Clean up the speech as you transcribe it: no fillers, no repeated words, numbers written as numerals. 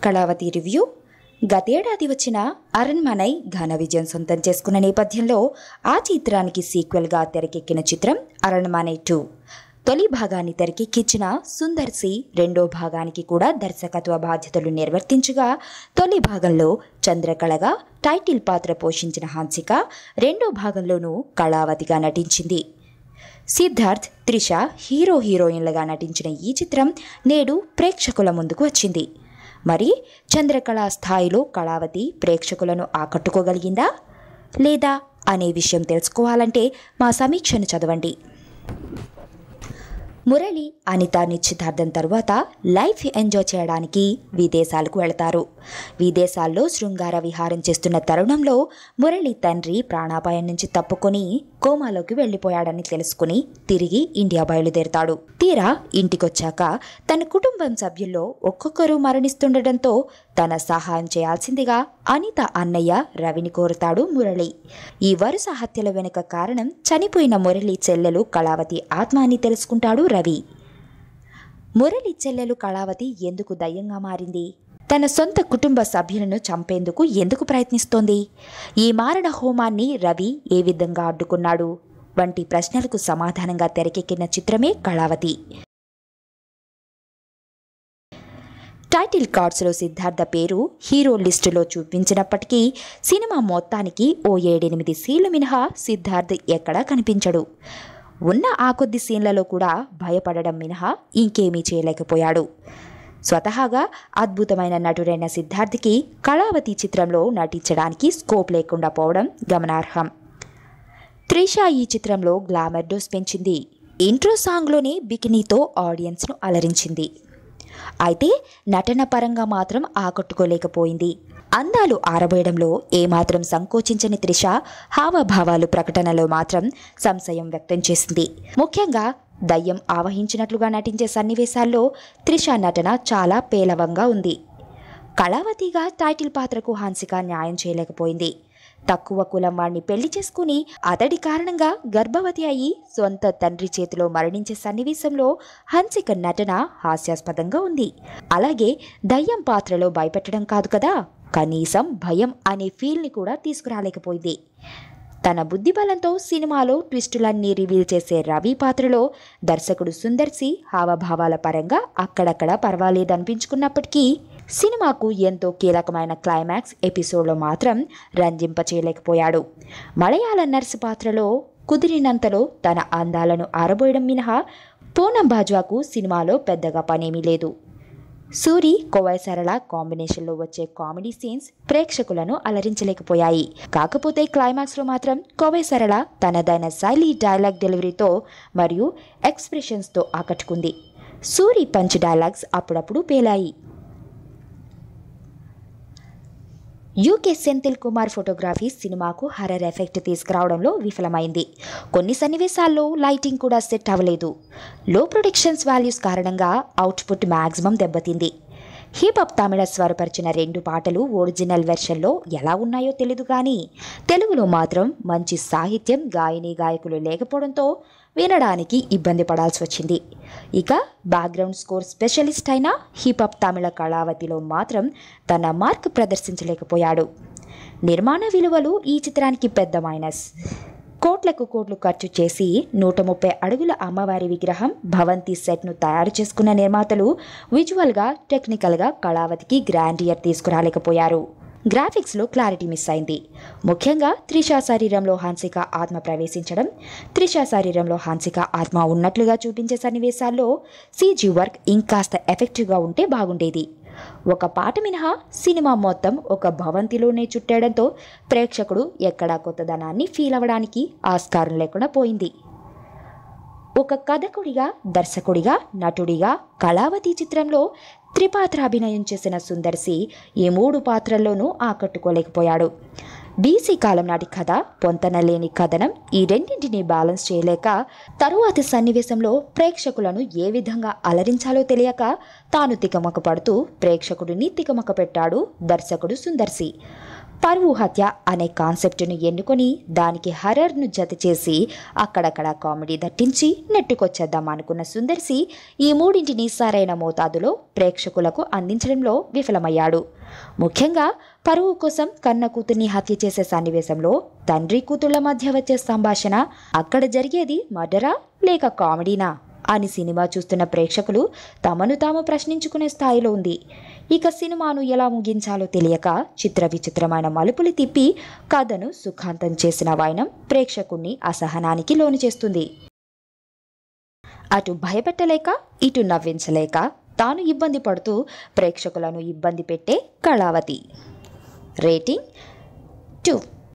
Kalavathi review. గతేడాది వచ్చిన అరణ్మనై ఘన విజయం సొంతం చేసుకున్న నేపథ్యంలో ఆ చిత్రానికి సీక్వెల్గా తెరకెక్కిన చిత్రం అరణ్మనై 2. తొలి భాగాన్ని తెరకెక్కించిన సుందర్ సి రెండో భాగానికి కూడా దర్శకత్వ బాధ్యతలు నిర్వర్తించగా, తొలి భాగంలో చంద్రకళగా టైటిల్ పాత్ర పోషించిన హన్సిక రెండో భాగంలోనూ కళావతిగా నటించింది. సిద్ధార్థ్, త్రిష హీరోయిన్లుగా నటించిన ఈ చిత్రం నేడు ప్రేక్షకుల ముందుకు వచ్చింది. మరి చంద్రకళ స్థాయిలో కళావతి ప్రేక్షకులను ఆకట్టుకోగలిగిందా లేదా అనే విషయం తెలుసుకోవాలంటే మా సమీక్షను చదవండి. మురళి, అనిత నిశ్చితార్థం తరువాత లైఫ్ ఎంజాయ్ చేయడానికి విదేశాలకు వెళతారు. విదేశాల్లో శృంగార విహారం చేస్తున్న తరుణంలో మురళి తండ్రి ప్రాణాపాయం నుంచి తప్పుకొని కోమాలోకి వెళ్లిపోయాడని తెలుసుకుని తిరిగి ఇండియా బయలుదేరతాడు. తీరా ఇంటికొచ్చాక తన కుటుంబం సభ్యుల్లో ఒక్కొక్కరు మరణిస్తుండటంతో తన సహాయం చేయాల్సిందిగా అనిత అన్నయ్య రవిని కోరుతాడు మురళి. ఈ వరుస హత్యల వెనుక కారణం చనిపోయిన మురళి చెల్లెలు కళావతి ఆత్మ అని తెలుసుకుంటాడు రవి. మురళి చెల్లెలు కళావతి ఎందుకు దయ్యంగా మారింది? తన సొంత కుటుంబ సభ్యులను చంపేందుకు ఎందుకు ప్రయత్నిస్తోంది? ఈ మారణ హోమాన్ని రవి ఏ విధంగా అడ్డుకున్నాడు? వంటి ప్రశ్నలకు సమాధానంగా తెరకెక్కిన చిత్రమే కళావతి. టైటిల్ కార్డ్స్లో సిద్ధార్థ పేరు హీరో లిస్టులో చూపించినప్పటికీ సినిమా మొత్తానికి ఓ 7-8 సీన్లు మినహా సిద్ధార్థ్ ఎక్కడా కనిపించడు. ఉన్న ఆ కొద్ది సీన్లలో కూడా భయపడడం మినహా ఇంకేమీ చేయలేకపోయాడు. స్వతహాగా అద్భుతమైన నటుడైన సిద్ధార్థ్కి కళావతి చిత్రంలో నటించడానికి స్కోప్ లేకుండా పోవడం గమనార్హం. త్రిష ఈ చిత్రంలో గ్లామర్ డోస్ పెంచింది. ఇంట్రో సాంగ్లోనే బికినీతో ఆడియన్స్ను అలరించింది. అయితే నటన పరంగా మాత్రం ఆకట్టుకోలేకపోయింది. అందాలు ఆరబోయడంలో ఏమాత్రం సంకోచించని త్రిష హావభావాలు ప్రకటనలో మాత్రం సంశయం వ్యక్తం చేసింది. ముఖ్యంగా దయ్యం ఆవహించినట్లుగా నటించే సన్నివేశాల్లో త్రిష నటన చాలా పేలవంగా ఉంది. కళావతిగా టైటిల్ పాత్రకు హన్సిక న్యాయం చేయలేకపోయింది. తక్కువ కులం వాణ్ణి పెళ్లి చేసుకుని అతడి కారణంగా గర్భవతి అయి సొంత తండ్రి చేతిలో మరణించే సన్నివేశంలో హన్సిక నటన హాస్యాస్పదంగా ఉంది. అలాగే దయ్యం పాత్రలో భయపెట్టడం కాదు కదా, కనీసం భయం అనే ఫీల్ని కూడా తీసుకురాలేకపోయింది. తన బుద్ధిబలంతో సినిమాలో ట్విస్టులన్నీ రివీల్ చేసే రవి పాత్రలో దర్శకుడు సుందర్ సి హావభావాల పరంగా అక్కడక్కడ పర్వాలేదనిపించుకున్నప్పటికీ సినిమాకు ఎంతో కీలకమైన క్లైమాక్స్ ఎపిసోడ్లో మాత్రం రంజింపచేయలేకపోయాడు. మలయాళ నర్సు పాత్రలో కుదిరినంతలో తన అందాలను ఆరబోయడం మినహా పూనం బాజ్వాకు సినిమాలో పెద్దగా పనేమీ లేదు. సూరి, కోవై సరళ కాంబినేషన్లో వచ్చే కామెడీ సీన్స్ ప్రేక్షకులను అలరించలేకపోయాయి. కాకపోతే క్లైమాక్స్లో మాత్రం కోవై సరళ తనదైన శైలి, డైలాగ్ డెలివరీతో మరియు ఎక్స్ప్రెషన్స్తో ఆకట్టుకుంది. సూరి పంచ్ డైలాగ్స్ అప్పుడప్పుడు పేలాయి. యూకే సెంథిల్ కుమార్ ఫోటోగ్రఫీ సినిమాకు హర్రర్ ఎఫెక్ట్ తీసుకురావడంలో విఫలమైంది. కొన్ని సన్నివేశాల్లో లైటింగ్ కూడా సెట్ అవ్వలేదు. లో ప్రొడక్షన్స్ వాల్యూస్ కారణంగా అవుట్పుట్ మ్యాక్సిమం దెబ్బతింది. హిప్-హాప్ తమిళ స్వరపరిచిన 2 పాటలు ఒరిజినల్ వెర్షన్లో ఎలా ఉన్నాయో తెలియదు కానీ తెలుగులో మాత్రం మంచి సాహిత్యం, గాయకులు లేకపోవడంతో వినడానికి ఇబ్బంది పడాల్సి వచ్చింది. ఇక బ్యాక్గ్రౌండ్ స్కోర్ స్పెషలిస్ట్ అయిన హిప్-హాప్ తమిళ కళావతిలో మాత్రం తన మార్క్ ప్రదర్శించలేకపోయాడు. నిర్మాణ విలువలు ఈ చిత్రానికి పెద్ద మైనస్. కోట్లు ఖర్చు చేసి 130 అడుగుల అమ్మవారి విగ్రహం, భవంతి సెట్ను తయారు చేసుకున్న నిర్మాతలు విజువల్గా, టెక్నికల్గా కళావతికి గ్రాండియర్ తీసుకురాలేకపోయారు. గ్రాఫిక్స్లో క్లారిటీ మిస్ అయింది. ముఖ్యంగా త్రిష శరీరంలో హన్సిక ఆత్మ ప్రవేశించడం, త్రిష శరీరంలో హన్సిక ఆత్మ ఉన్నట్లుగా చూపించే సన్నివేశాల్లో CG వర్క్ ఇంకాస్త ఎఫెక్టివ్గా ఉంటే బాగుండేది. ఒక పాట మినహా సినిమా మొత్తం ఒక భవంతిలోనే చుట్టడంతో ప్రేక్షకుడు ఎక్కడా కొత్తదనాన్ని ఫీల్ అవ్వడానికి ఆస్కారం లేకుండా పోయింది. ఒక కథకుడిగా, దర్శకుడిగా, నటుడిగా కళావతి చిత్రంలో త్రిపాత్రాభినయం చేసిన సుందర్ సి ఈ 3 పాత్రల్లోనూ ఆకట్టుకోలేకపోయాడు. బీసీ కాలం నాటి కథ, పొంతన లేని కథనం ఈ రెండింటినీ బ్యాలెన్స్ చేయలేక తరువాతి సన్నివేశంలో ప్రేక్షకులను ఏ విధంగా అలరించాలో తెలియక తాను తికమక పడుతూ ప్రేక్షకుడిని తికమక పెట్టాడు దర్శకుడు సుందర్ సి. పరువు హత్య అనే కాన్సెప్ట్ను ఎన్నుకొని దానికి హర్రర్ను జత చేసి అక్కడక్కడ కామెడీ దట్టించి నెట్టుకొచ్చేద్దాం అనుకున్న సుందర్సి ఈ మూడింటిని సరైన మోతాదులో ప్రేక్షకులకు అందించడంలో విఫలమయ్యాడు. ముఖ్యంగా పరువు కోసం కన్న కూతుర్ని హత్య చేసే సన్నివేశంలో తండ్రి కూతుళ్ల మధ్య వచ్చే సంభాషణ అక్కడ జరిగేది మర్డరా లేక కామెడీనా అని సినిమా చూస్తున్న ప్రేక్షకులు తమను తాము ప్రశ్నించుకునే స్థాయిలో ఉంది. ఇక సినిమాను ఎలా ముగించాలో తెలియక చిత్ర విచిత్రమైన మలుపులు తిప్పి కథను సుఖాంతం చేసిన వైనం ప్రేక్షకుణ్ణి అసహనానికి లోను చేస్తుంది. అటు భయపెట్టలేక ఇటు నవ్వించలేక తాను ఇబ్బంది పడుతూ ప్రేక్షకులను ఇబ్బంది పెట్టే కళావతి. రేటింగ్ 2.